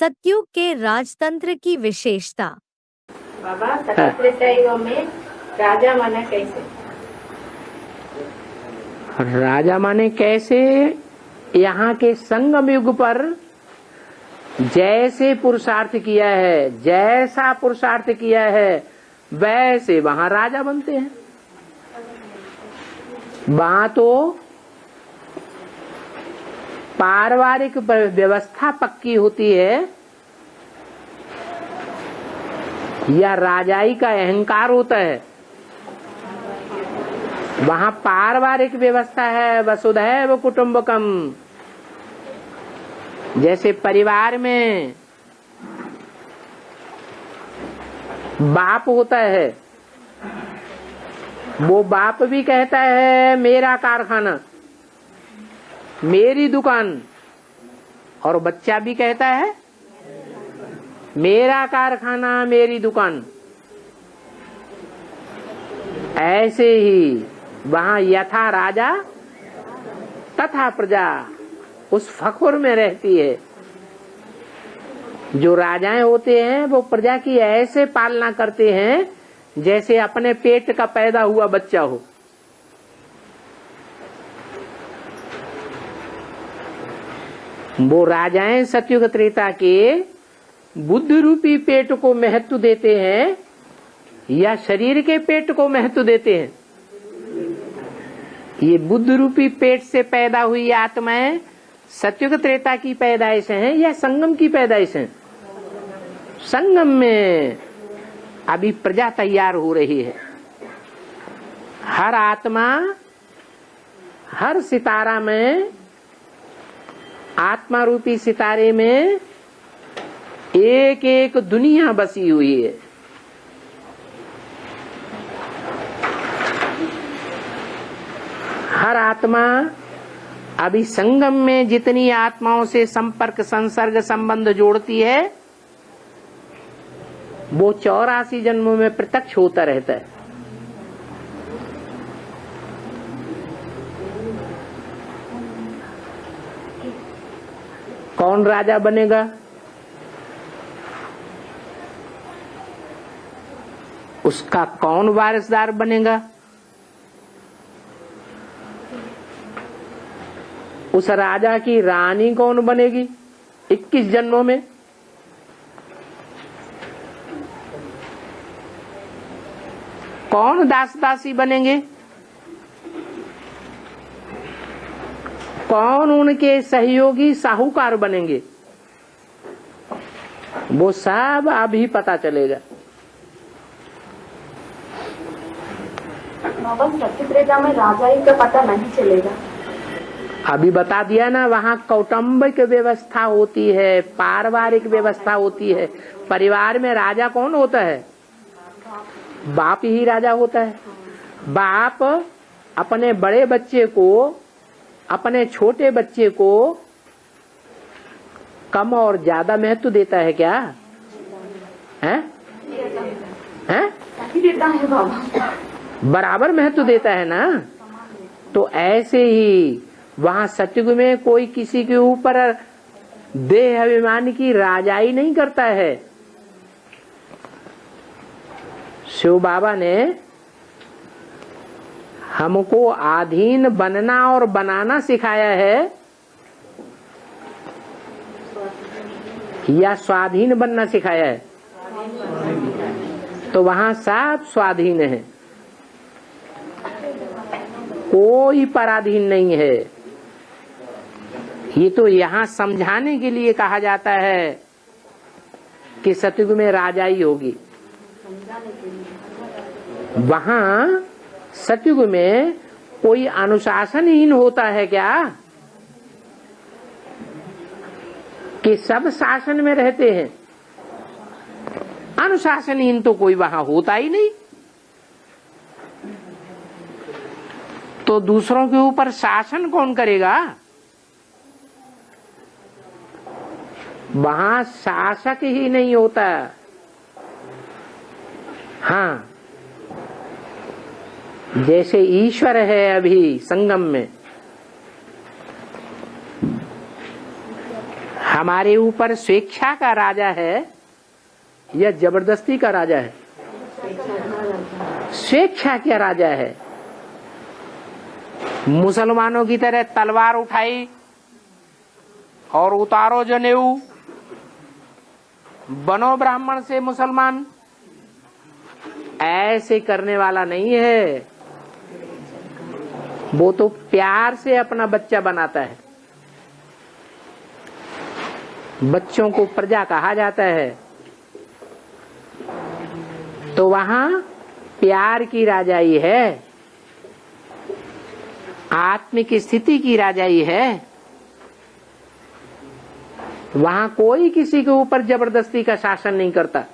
सतयुग के राजतंत्र की विशेषता। बाबा सतयुग में राजा माना कैसे? राजा माने कैसे? यहाँ के संगम युग पर जैसे पुरुषार्थ किया है, जैसा पुरुषार्थ किया है, वैसे वहां राजा बनते हैं। वहां तो पारिवारिक व्यवस्था पक्की होती है या राजाई का अहंकार होता है। वहां पारिवारिक व्यवस्था है, वसुधैव कुटुंबकम। जैसे परिवार में बाप होता है, वो बाप भी कहता है मेरा कारखाना, मेरी दुकान, और बच्चा भी कहता है मेरा कारखाना, मेरी दुकान। ऐसे ही वहां यथा राजा तथा प्रजा उस फखुर में रहती है। जो राजाएं होते हैं वो प्रजा की ऐसे पालना करते हैं जैसे अपने पेट का पैदा हुआ बच्चा हो। वो राजाएं सतयुग त्रेता के बुद्ध रूपी पेट को महत्व देते हैं या शरीर के पेट को महत्व देते हैं? ये बुद्ध रूपी पेट से पैदा हुई आत्माएं सतयुग त्रेता की पैदाइश हैं या संगम की पैदाइश हैं? संगम में अभी प्रजा तैयार हो रही है। हर आत्मा, हर सितारा में, आत्मा रूपी सितारे में एक एक दुनिया बसी हुई है। हर आत्मा अभी संगम में जितनी आत्माओं से संपर्क, संसर्ग, संबंध जोड़ती है वो 84 जन्मों में प्रत्यक्ष होता रहता है। कौन राजा बनेगा? उसका कौन वारिसदार बनेगा? उस राजा की रानी कौन बनेगी 21 जन्मों में? कौन दास दासी बनेंगे? कौन उनके सहयोगी साहूकार बनेंगे? वो सब अभी पता चलेगा। बाबा सतयुग त्रेता में राजाई का पता नहीं चलेगा। अभी बता दिया ना, वहाँ कौटुंबिक व्यवस्था होती है, पारिवारिक व्यवस्था होती है। परिवार में राजा कौन होता है? बाप ही राजा होता है। बाप अपने बड़े बच्चे को, अपने छोटे बच्चे को कम और ज्यादा महत्व देता है क्या? हैं? देता है बाबा, बराबर महत्व देता है ना। तो ऐसे ही वहां सतयुग में कोई किसी के ऊपर देह अभिमान की राजाई नहीं करता है। शिव बाबा ने हमको आधीन बनना और बनाना सिखाया है या स्वाधीन बनना सिखाया है? तो वहां सब स्वाधीन है, कोई पराधीन नहीं है। ये तो यहाँ समझाने के लिए कहा जाता है कि सतयुग में राजाई होगी। वहां सतयुग में कोई अनुशासनहीन होता है क्या कि सब शासन में रहते हैं? अनुशासनहीन तो कोई वहां होता ही नहीं। तो दूसरों के ऊपर शासन कौन करेगा? वहां शासक ही नहीं होता। हाँ, जैसे ईश्वर है अभी संगम में, हमारे ऊपर स्वेच्छा का राजा है या जबरदस्ती का राजा है? स्वेच्छा क्या राजा है? मुसलमानों की तरह तलवार उठाई और उतारो जनेऊ, बनो ब्राह्मण से मुसलमान, ऐसे करने वाला नहीं है। वो तो प्यार से अपना बच्चा बनाता है। बच्चों को प्रजा कहा जाता है, तो वहां प्यार की राजाई है, आत्मिक स्थिति की राजाई है। वहां कोई किसी के ऊपर जबरदस्ती का शासन नहीं करता।